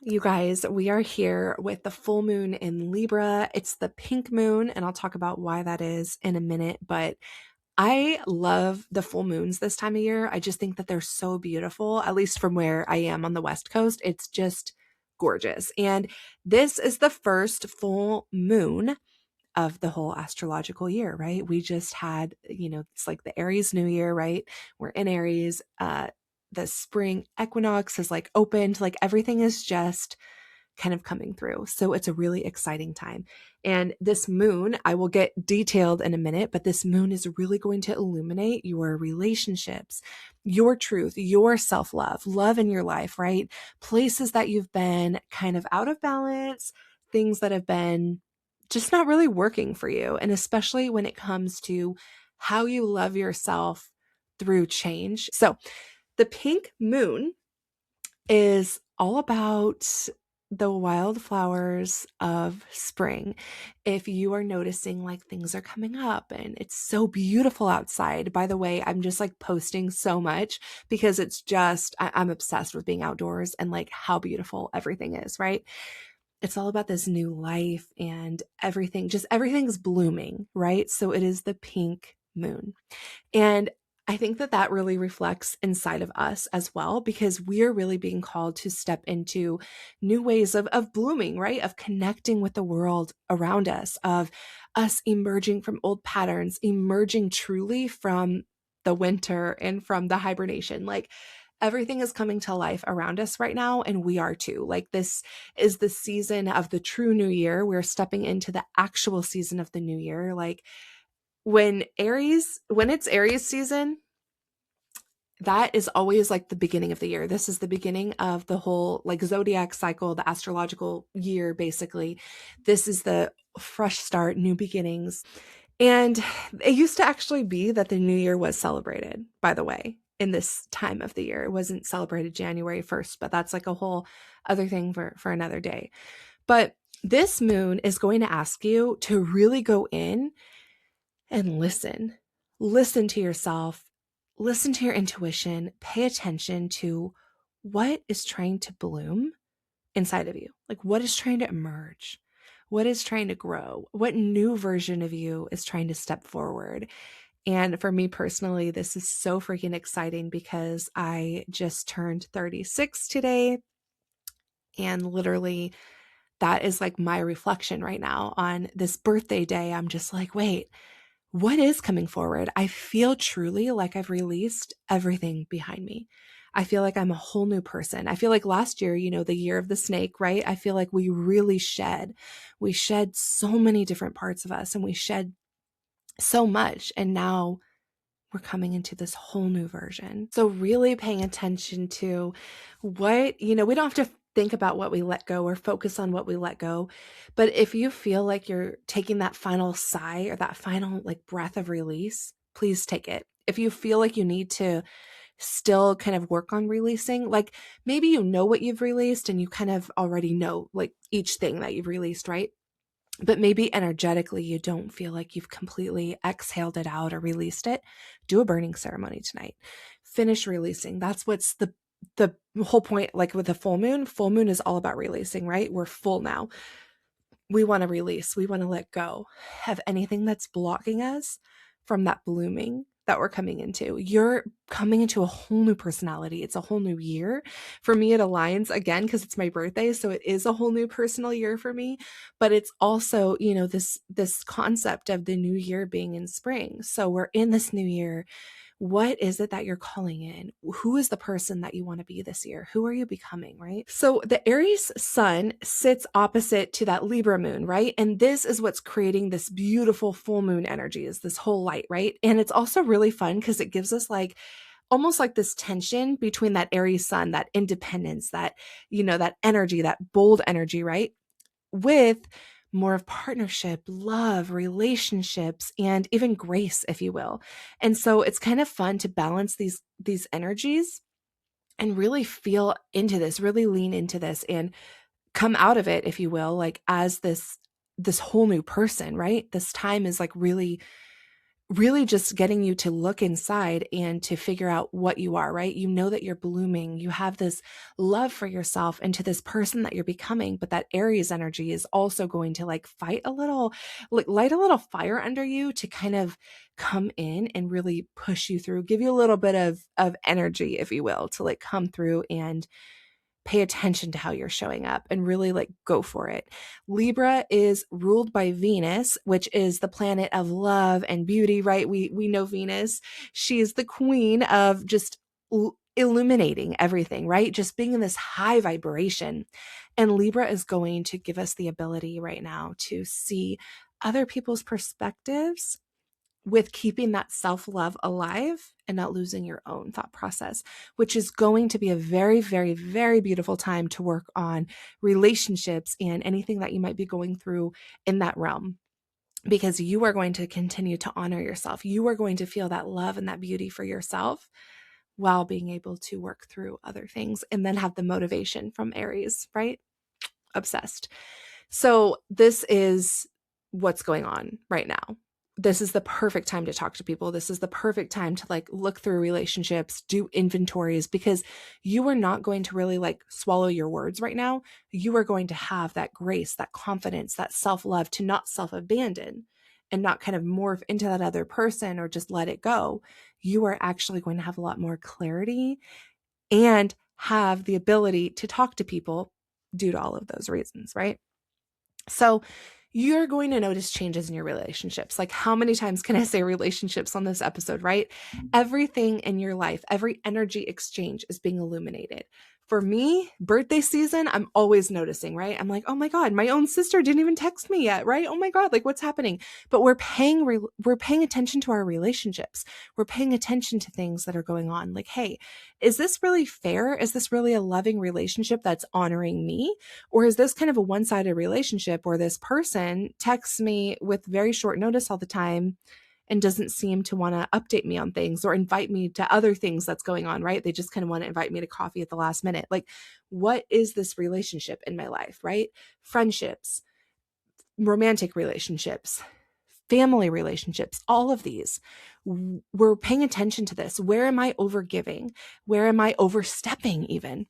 You guys, we are here with the full moon in Libra. It's the pink moon, and I'll talk about why that is in a minute. But I love the full moons this time of year. I just think that they're so beautiful, at least from where I am on the West Coast. It's just gorgeous. And this is the first full moon of the whole astrological year, right? We just had, it's like the Aries New Year, right? We're in Aries. The spring equinox has like opened, like everything is just kind of coming through. So it's a really exciting time. And this moon, I will get detailed in a minute, but this moon is really going to illuminate your relationships, your truth, your self love, love in your life, right? Places that you've been kind of out of balance, things that have been just not really working for you. And especially when it comes to how you love yourself through change. So the pink moon is all about the wildflowers of spring. If you are noticing like things are coming up and it's so beautiful outside, by the way, I'm just like posting so much because it's just, I'm obsessed with being outdoors and like how beautiful everything is, right? It's all about this new life and everything, just everything's blooming, right? So it is the pink moon. And I think that that really reflects inside of us as well, because we're really being called to step into new ways of blooming, right? Of connecting with the world around us, of us emerging from old patterns, emerging truly from the winter and from the hibernation. Like everything is coming to life around us right now, and we are too. Like this is the season of the true new year. We're stepping into the actual season of the new year. Like when it's Aries season, that is always like the beginning of the year. This is the beginning of the whole like zodiac cycle, the astrological year, basically. This is the fresh start, new beginnings. And it used to actually be that the new year was celebrated, by the way, in this time of the year. It wasn't celebrated January 1st, but that's like a whole other thing for another day. But this moon is going to ask you to really go in and listen. Listen to yourself, listen to your intuition, pay attention to what is trying to bloom inside of you. Like what is trying to emerge? What is trying to grow? What new version of you is trying to step forward? And for me personally, this is so freaking exciting because I just turned 36 today. And literally, that is like my reflection right now on this birthday day. I'm just like, wait, what is coming forward? I feel truly like I've released everything behind me. I feel like I'm a whole new person. I feel like last year, the year of the snake, right? I feel like we shed so many different parts of us and we shed so much. And now we're coming into this whole new version. So really paying attention to what, we don't have to think about what we let go or focus on what we let go. But if you feel like you're taking that final sigh or that final like breath of release, please take it. If you feel like you need to still kind of work on releasing, like maybe you know what you've released and you kind of already know like each thing that you've released, right? But maybe energetically you don't feel like you've completely exhaled it out or released it. Do a burning ceremony tonight. Finish releasing. That's what's the whole point. Like with the full moon is all about releasing, right? We're full now. We want to release. We want to let go of anything that's blocking us from that blooming that we're coming into. You're coming into a whole new personality. It's a whole new year. For me, it aligns again because it's my birthday. So it is a whole new personal year for me. But it's also, this concept of the new year being in spring. So we're in this new year. What is it that you're calling in? Who is the person that you want to be this year? Who are you becoming, right? So the Aries sun sits opposite to that Libra moon, right? And this is what's creating this beautiful full moon energy, is this whole light, right? And it's also really fun because it gives us like almost like this tension between that Aries sun, that independence, that, that energy, that bold energy, right? With more of partnership, love, relationships, and even grace, if you will. And so it's kind of fun to balance these energies and really feel into this, really lean into this and come out of it, if you will, like as this whole new person, right? This time is like really really just getting you to look inside and to figure out what you are, right? You know that you're blooming. You have this love for yourself and to this person that you're becoming, but that Aries energy is also going to like fight a little, like light a little fire under you to kind of come in and really push you through, give you a little bit of energy, if you will, to like come through and pay attention to how you're showing up and really like go for it. Libra is ruled by Venus, which is the planet of love and beauty, right? We know Venus. She's the queen of just illuminating everything, right? Just being in this high vibration. And Libra is going to give us the ability right now to see other people's perspectives with keeping that self-love alive and not losing your own thought process, which is going to be a very, very, very beautiful time to work on relationships and anything that you might be going through in that realm, because you are going to continue to honor yourself. You are going to feel that love and that beauty for yourself while being able to work through other things and then have the motivation from Aries, right? Obsessed. So this is what's going on right now. This is the perfect time to talk to people. This is the perfect time to like look through relationships, do inventories, because you are not going to really like swallow your words right now. You are going to have that grace, that confidence, that self-love to not self-abandon and not kind of morph into that other person or just let it go. You are actually going to have a lot more clarity and have the ability to talk to people due to all of those reasons, right? So you're going to notice changes in your relationships. Like, how many times can I say relationships on this episode, right? Everything in your life, every energy exchange is being illuminated. For me, birthday season, I'm always noticing, right? I'm like, oh my God, my own sister didn't even text me yet, right? Oh my God, like what's happening? But we're paying attention to our relationships. We're paying attention to things that are going on. Like, hey, is this really fair? Is this really a loving relationship that's honoring me? Or is this kind of a one-sided relationship where this person texts me with very short notice all the time and doesn't seem to want to update me on things or invite me to other things that's going on, right? They just kind of want to invite me to coffee at the last minute. Like, what is this relationship in my life, right? Friendships, romantic relationships, family relationships, all of these. We're paying attention to this. Where am I overgiving? Where am I overstepping even?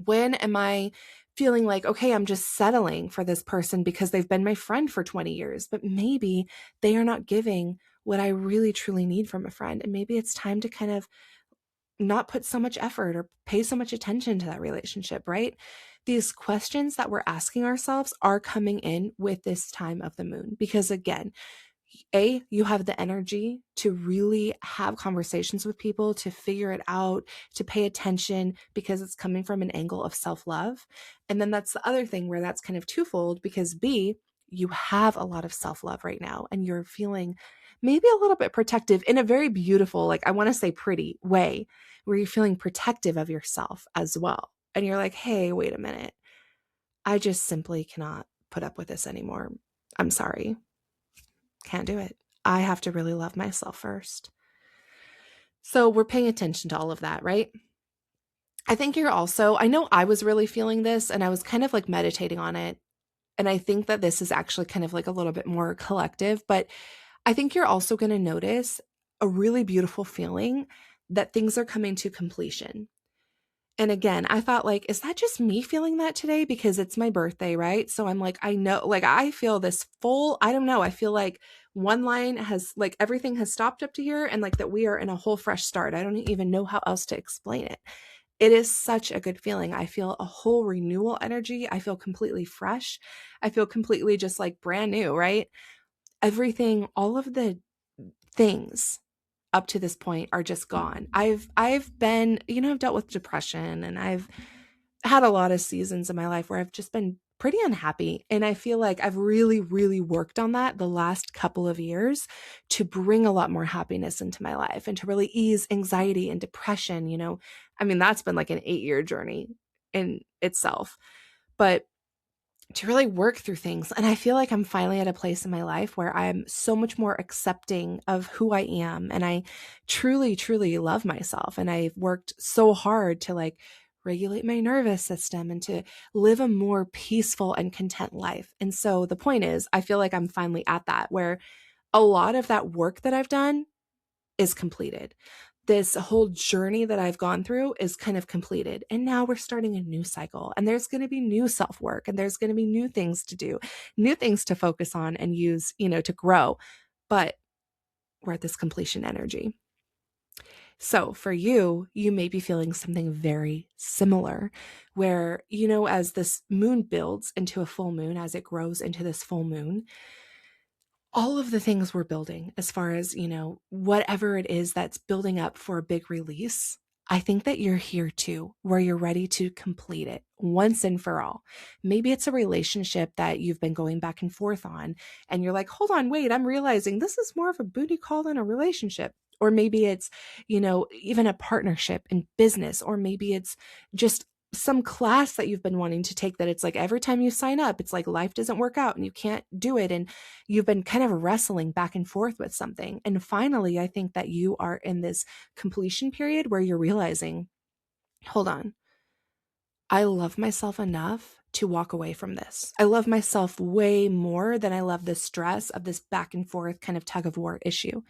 When am I feeling like, okay, I'm just settling for this person because they've been my friend for 20 years, but maybe they are not giving what I really truly need from a friend. And maybe it's time to kind of not put so much effort or pay so much attention to that relationship, right? These questions that we're asking ourselves are coming in with this time of the moon because, again, you have the energy to really have conversations with people, to figure it out, to pay attention because it's coming from an angle of self-love. And then that's the other thing where that's kind of twofold because B, you have a lot of self-love right now and you're feeling maybe a little bit protective in a very beautiful, like I want to say pretty way, where you're feeling protective of yourself as well. And you're like, hey, wait a minute. I just simply cannot put up with this anymore. I'm sorry. Can't do it. I have to really love myself first. So we're paying attention to all of that, right? I think you're also, I know I was really feeling this and I was kind of like meditating on it. And I think that this is actually kind of like a little bit more collective, but I think you're also going to notice a really beautiful feeling that things are coming to completion. And again, I thought like, is that just me feeling that today? Because it's my birthday, right? So I'm like, I know, like I feel this full, I don't know. I feel like one line has like everything has stopped up to here and like that we are in a whole fresh start. I don't even know how else to explain it. It is such a good feeling. I feel a whole renewal energy. I feel completely fresh. I feel completely just like brand new, right? Everything, all of the things up to this point are just gone. I've been, I've dealt with depression and I've had a lot of seasons in my life where I've just been pretty unhappy. And I feel like I've really, really worked on that the last couple of years to bring a lot more happiness into my life and to really ease anxiety and depression. I mean, that's been like an 8-year journey in itself. But to really work through things. And I feel like I'm finally at a place in my life where I'm so much more accepting of who I am. And I truly, truly love myself. And I've worked so hard to like regulate my nervous system and to live a more peaceful and content life. And so the point is, I feel like I'm finally at that where, a lot of that work that I've done is completed. This whole journey that I've gone through is kind of completed. And now we're starting a new cycle, and there's going to be new self work, and there's going to be new things to do, new things to focus on and use, to grow. But we're at this completion energy. So for you, you may be feeling something very similar where, as this moon builds into a full moon, as it grows into this full moon, all of the things we're building as far as, whatever it is that's building up for a big release, I think that you're here too, where you're ready to complete it once and for all. Maybe it's a relationship that you've been going back and forth on, and you're like, hold on, wait, I'm realizing this is more of a booty call than a relationship. Or maybe it's, even a partnership in business, or maybe it's just some class that you've been wanting to take that it's like every time you sign up, it's like life doesn't work out and you can't do it. And you've been kind of wrestling back and forth with something. And finally, I think that you are in this completion period where you're realizing, hold on, I love myself enough to walk away from this. I love myself way more than I love the stress of this back and forth kind of tug of war issue.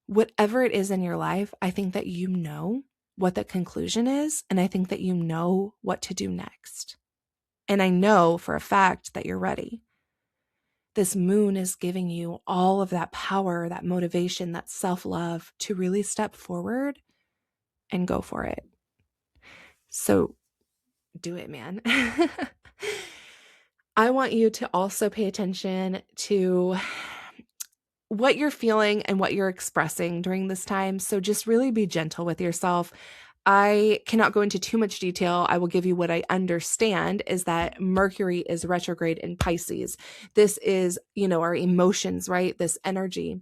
Whatever it is in your life, I think that you know what the conclusion is, and I think that you know what to do next. And I know for a fact that you're ready. This moon is giving you all of that power, that motivation, that self-love to really step forward and go for it. So do it, man. I want you to also pay attention to what you're feeling and what you're expressing during this time. So just really be gentle with yourself. I cannot go into too much detail. I will give you what I understand is that Mercury is retrograde in Pisces. This is, our emotions, right? This energy.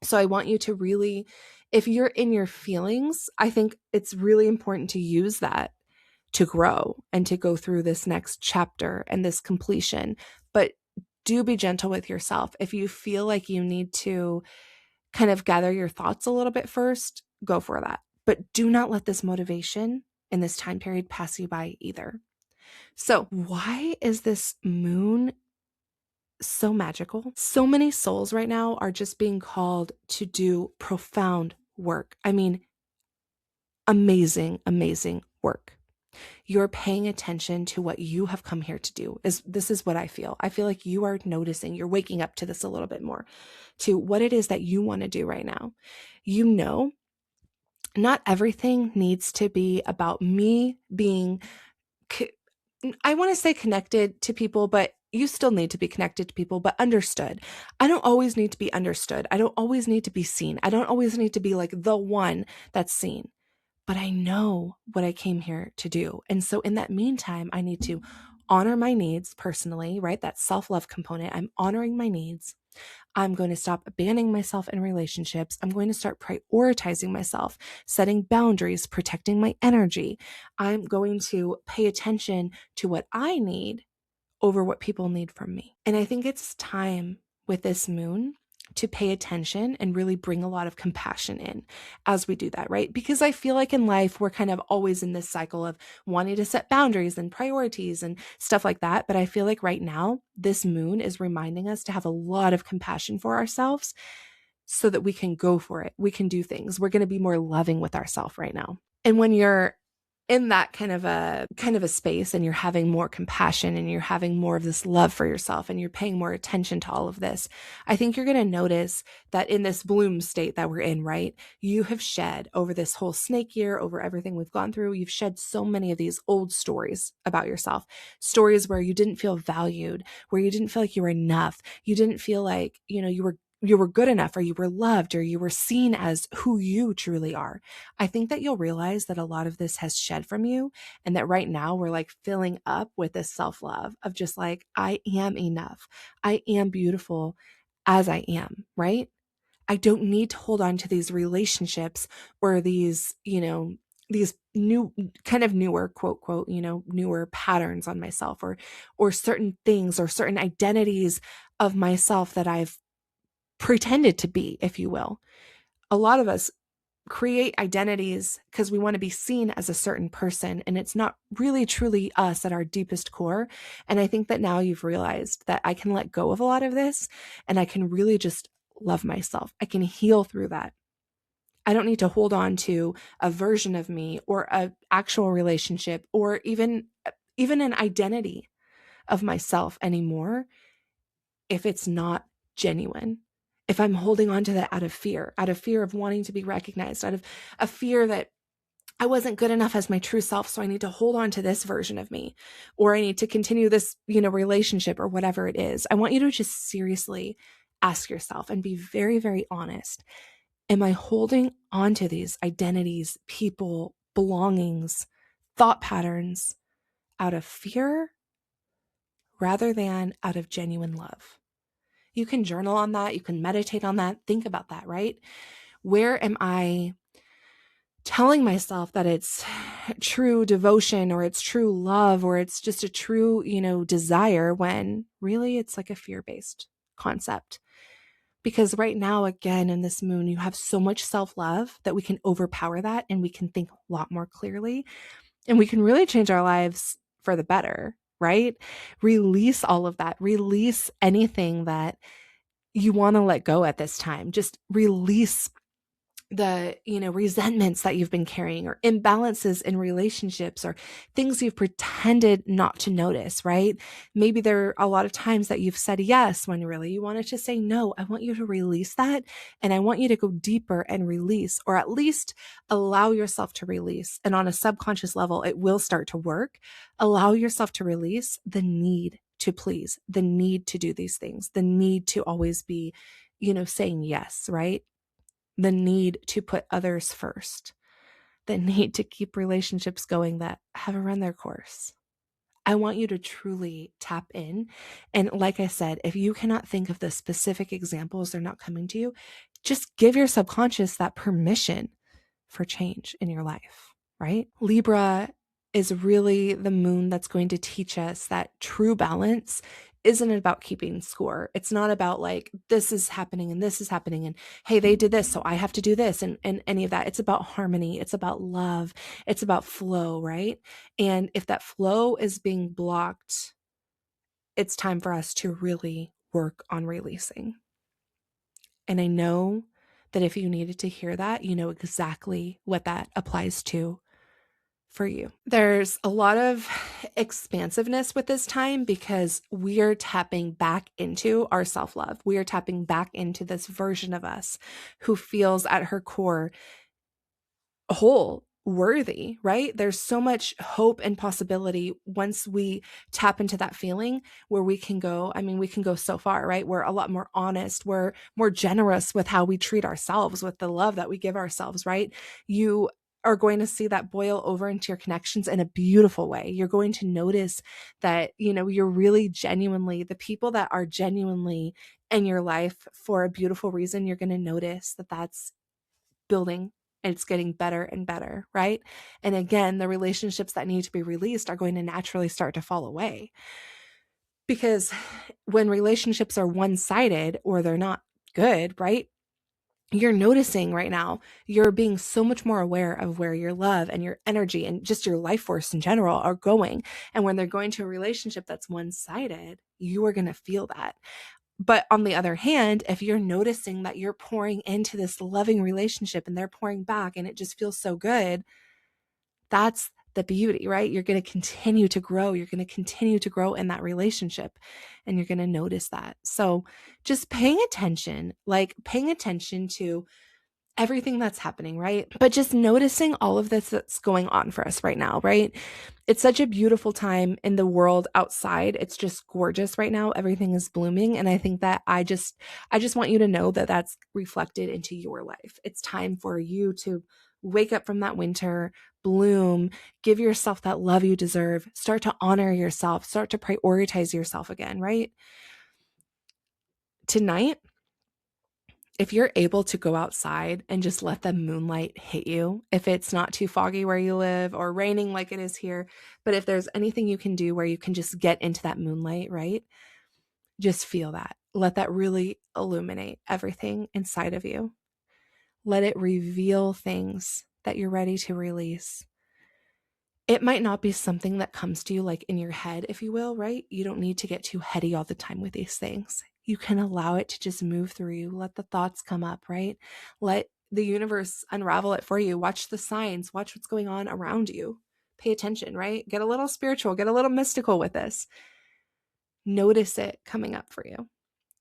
So I want you to really, if you're in your feelings, I think it's really important to use that to grow and to go through this next chapter and this completion. But do be gentle with yourself. If you feel like you need to kind of gather your thoughts a little bit first, go for that. But do not let this motivation in this time period pass you by either. So why is this moon so magical? So many souls right now are just being called to do profound work. I mean, amazing, amazing work. You're paying attention to what you have come here to do. This is what I feel. I feel like you are noticing, you're waking up to this a little bit more, to what it is that you want to do right now. Not everything needs to be about me being, I want to say connected to people, but you still need to be connected to people, but understood. I don't always need to be understood. I don't always need to be seen. I don't always need to be like the one that's seen. But I know what I came here to do. And so in that meantime, I need to honor my needs personally, right? That self-love component. I'm honoring my needs. I'm going to stop abandoning myself in relationships. I'm going to start prioritizing myself, setting boundaries, protecting my energy. I'm going to pay attention to what I need over what people need from me. And I think it's time with this moon to pay attention and really bring a lot of compassion in as we do that, right? Because I feel like in life, we're kind of always in this cycle of wanting to set boundaries and priorities and stuff like that. But I feel like right now, this moon is reminding us to have a lot of compassion for ourselves so that we can go for it. We can do things. We're going to be more loving with ourselves right now. And when you're in that kind of a space and you're having more compassion and you're having more of this love for yourself and you're paying more attention to all of this, I think you're going to notice that in this bloom state that we're in, right? You have shed over this whole snake year, over everything we've gone through. You've shed so many of these old stories about yourself, stories where you didn't feel valued, where you didn't feel like you were enough. You didn't feel like, you were good enough, or you were loved, or you were seen as who you truly are. I think that you'll realize that a lot of this has shed from you, and that right now we're like filling up with this self-love of just like, I am enough. I am beautiful as I am, right? I don't need to hold on to these relationships or these, these new kind of newer quote, quote, newer patterns on myself, or certain things or certain identities of myself that I've pretended to be, if you will. A lot of us create identities because we want to be seen as a certain person, and it's not really truly us at our deepest core. And I think that now you've realized that I can let go of a lot of this, and I can really just love myself. I can heal through that. I don't need to hold on to a version of me or an actual relationship or even an identity of myself anymore if it's not genuine. If I'm holding on to that out of fear of wanting to be recognized, out of a fear that I wasn't good enough as my true self, so I need to hold on to this version of me, or I need to continue this, relationship or whatever it is. I want you to just seriously ask yourself and be very, very honest. Am I holding on to these identities, people, belongings, thought patterns out of fear rather than out of genuine love? You can journal on that. You can meditate on that. Think about that, right? Where am I telling myself that it's true devotion or it's true love or it's just a true, desire when really it's like a fear-based concept? Because right now, again, in this moon, you have so much self-love that we can overpower that and we can think a lot more clearly and we can really change our lives for the better, right? Release all of that. Release anything that you want to let go at this time. Just release the, resentments that you've been carrying or imbalances in relationships or things you've pretended not to notice, right? Maybe there are a lot of times that you've said yes when really you wanted to say no. I want you to release that. And I want you to go deeper and release, or at least allow yourself to release. And on a subconscious level, it will start to work. Allow yourself to release the need to please, the need to do these things, the need to always be, saying yes, right? The need to put others first, the need to keep relationships going that have run their course. I want you to truly tap in. And like I said, if you cannot think of the specific examples, they're not coming to you, just give your subconscious that permission for change in your life, right? Libra is really the moon that's going to teach us that true balance isn't about keeping score. It's not about like, this is happening and this is happening and hey, they did this, so I have to do this and any of that. It's about harmony. It's about love. It's about flow, right? And if that flow is being blocked, it's time for us to really work on releasing. And I know that if you needed to hear that, you know exactly what that applies to for you. There's a lot of expansiveness with this time because we are tapping back into our self-love. We are tapping back into this version of us who feels at her core whole, worthy, right? There's so much hope and possibility once we tap into that feeling where we can go, we can go so far, right? We're a lot more honest. We're more generous with how we treat ourselves, with the love that we give ourselves, right? You are going to see that boil over into your connections in a beautiful way. You're going to notice that, you're really genuinely, the people that are genuinely in your life for a beautiful reason, you're going to notice that that's building and it's getting better and better, right? And again, the relationships that need to be released are going to naturally start to fall away. Because when relationships are one-sided or they're not good, right? You're noticing right now, you're being so much more aware of where your love and your energy and just your life force in general are going. And when they're going to a relationship that's one-sided, you are going to feel that. But on the other hand, if you're noticing that you're pouring into this loving relationship and they're pouring back and it just feels so good, that's the beauty, right? You're going to continue to grow. You're going to continue to grow in that relationship and you're going to notice that. So just paying attention to everything that's happening, right? But just noticing all of this that's going on for us right now, right? It's such a beautiful time in the world outside. It's just gorgeous right now. Everything is blooming. And I think that I just want you to know that that's reflected into your life. It's time for you to wake up from that winter, bloom, give yourself that love you deserve, start to honor yourself, start to prioritize yourself again, right? Tonight, if you're able to go outside and just let the moonlight hit you, if it's not too foggy where you live or raining like it is here, but if there's anything you can do where you can just get into that moonlight, right? Just feel that. Let that really illuminate everything inside of you. Let it reveal things that you're ready to release. It might not be something that comes to you like in your head, if you will, right? You don't need to get too heady all the time with these things. You can allow it to just move through you. Let the thoughts come up, right? Let the universe unravel it for you. Watch the signs, watch what's going on around you. Pay attention, right? Get a little spiritual, get a little mystical with this. Notice it coming up for you.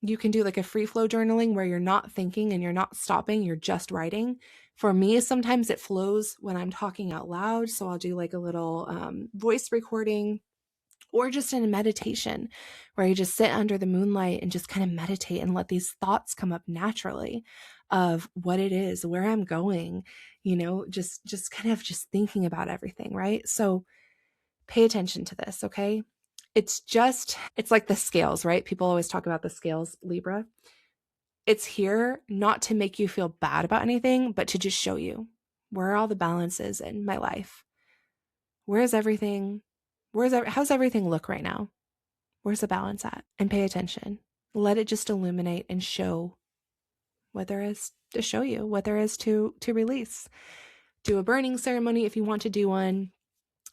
You can do like a free flow journaling where you're not thinking and you're not stopping, you're just writing. For me, sometimes it flows when I'm talking out loud. So I'll do like a little voice recording, or just in a meditation where you just sit under the moonlight and just kind of meditate and let these thoughts come up naturally of what it is, where I'm going, just kind of just thinking about everything, right? So pay attention to this, okay? It's like the scales, right? People always talk about the scales, Libra. It's here not to make you feel bad about anything, but to just show you where are all the balances in my life. Where's everything? How's everything look right now? Where's the balance at? And pay attention. Let it just illuminate and show what there is to show you, what there is to release. Do a burning ceremony if you want to do one.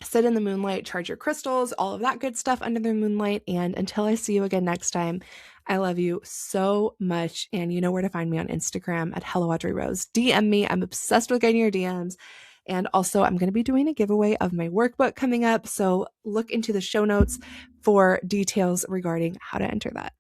Sit in the moonlight, charge your crystals, all of that good stuff under the moonlight. And until I see you again next time, I love you so much. And you know where to find me on Instagram at Hello Audrey Rose. DM me. I'm obsessed with getting your DMs. And also, I'm going to be doing a giveaway of my workbook coming up. So look into the show notes for details regarding how to enter that.